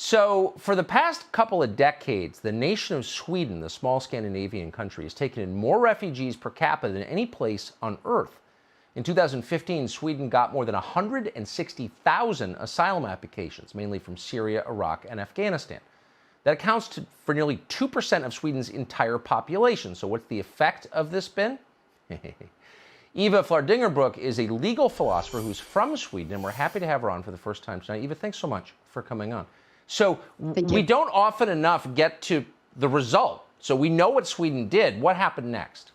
So, for the past couple of decades, the nation of Sweden, the small Scandinavian country, has taken in more refugees per capita than any place on Earth. In 2015, Sweden got more than 160,000 asylum applications, mainly from Syria, Iraq, and Afghanistan. That accounts for nearly 2% of Sweden's entire population. So what's the effect of this been? Eva Vlaardingerbroek is a legal philosopher who's from Sweden, and we're happy to have her on for the first time tonight. Eva, thanks so much for coming on. So we don't often enough get to the result. So we know what Sweden did. What happened next?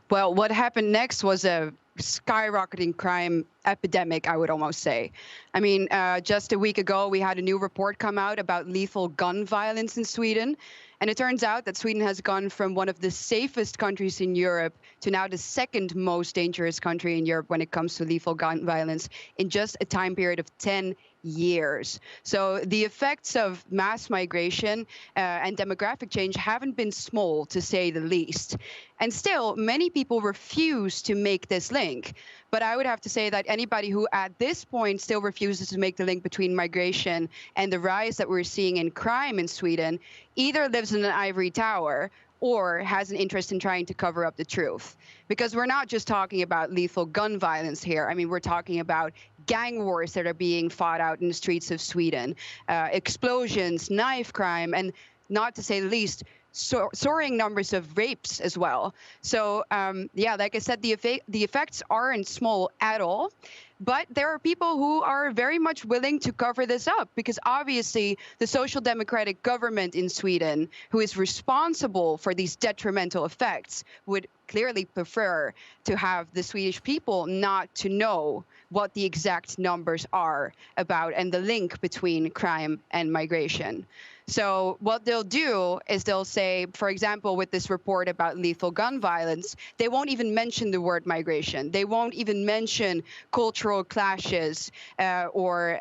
Well, what happened next was a skyrocketing crime epidemic, I would almost say. I mean, just a week ago, we had a new report come out about lethal gun violence in Sweden. And it turns out that Sweden has gone from one of the safest countries in Europe to now the second most dangerous country in Europe when it comes to lethal gun violence in just a time period of 10 years. So the effects of mass migration and demographic change haven't been small, to say the least. And still, many people refuse to make this link. But I would have to say that anybody who at this point still refuses to make the link between migration and the rise that we're seeing in crime in Sweden either lives in an ivory tower or has an interest in trying to cover up the truth. Because we're not just talking about lethal gun violence here. I mean, we're talking about gang wars that are being fought out in the streets of Sweden, explosions, knife crime, and not to say the least, soaring numbers of rapes as well. So, yeah, like I said, the effects aren't small at all. But there are people who are very much willing to cover this up because obviously the social democratic government in Sweden, who is responsible for these detrimental effects, would clearly prefer to have the Swedish people not to know what the exact numbers are about and the link between crime and migration. So what they'll do is they'll say, for example, with this report about lethal gun violence, they won't even mention the word migration. They won't even mention cultural clashes or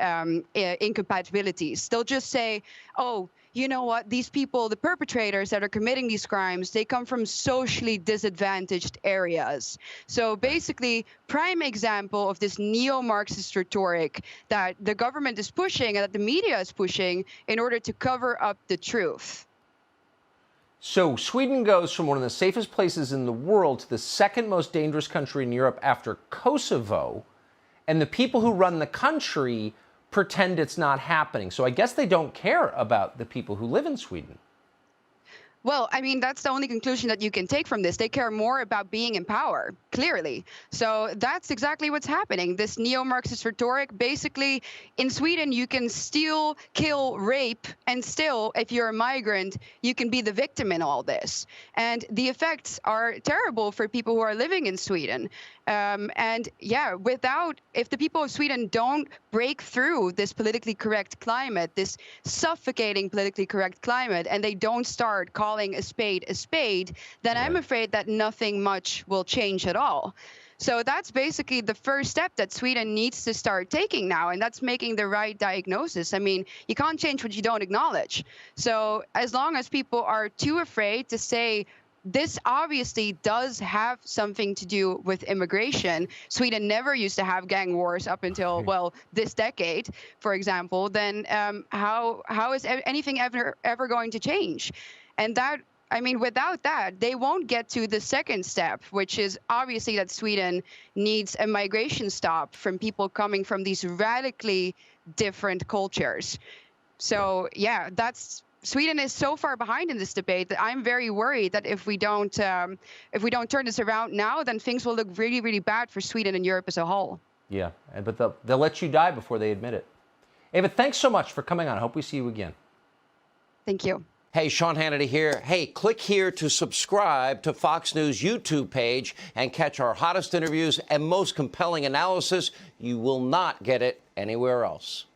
incompatibilities. They'll just say, oh, you know what, these people, the perpetrators that are committing these crimes, they come from socially disadvantaged areas. So basically, prime example of this neo-Marxist rhetoric that the government is pushing and that the media is pushing in order to cover up the truth. So Sweden goes from one of the safest places in the world to the second most dangerous country in Europe after Kosovo, and the people who run the country pretend it's not happening. So I guess they don't care about the people who live in Sweden. Well, I mean, that's the only conclusion that you can take from this. They care more about being in power, clearly. So that's exactly what's happening. This neo-Marxist rhetoric, basically, in Sweden, you can steal, kill, rape, and still, if you're a migrant, you can be the victim in all this. And the effects are terrible for people who are living in Sweden. And yeah, if the people of Sweden don't break through this politically correct climate, this suffocating politically correct climate, and they don't start calling a spade, then I'm afraid that nothing much will change at all. So that's basically the first step that Sweden needs to start taking now, and that's making the right diagnosis. I mean, you can't change what you don't acknowledge. So as long as people are too afraid to say, this obviously does have something to do with immigration. Sweden never used to have gang wars up until, well, this decade, for example. Then how is anything ever going to change? And that, I mean, without that, they won't get to the second step, which is obviously that Sweden needs a migration stop from people coming from these radically different cultures. So, yeah, Sweden is so far behind in this debate that I'm very worried that if we don't turn this around now, then things will look really, really bad for Sweden and Europe as a whole. Yeah, but they'll let you die before they admit it. Eva, thanks so much for coming on. I hope we see you again. Thank you. Hey, Sean Hannity here. Hey, click here to subscribe to Fox News YouTube page and catch our hottest interviews and most compelling analysis. You will not get it anywhere else.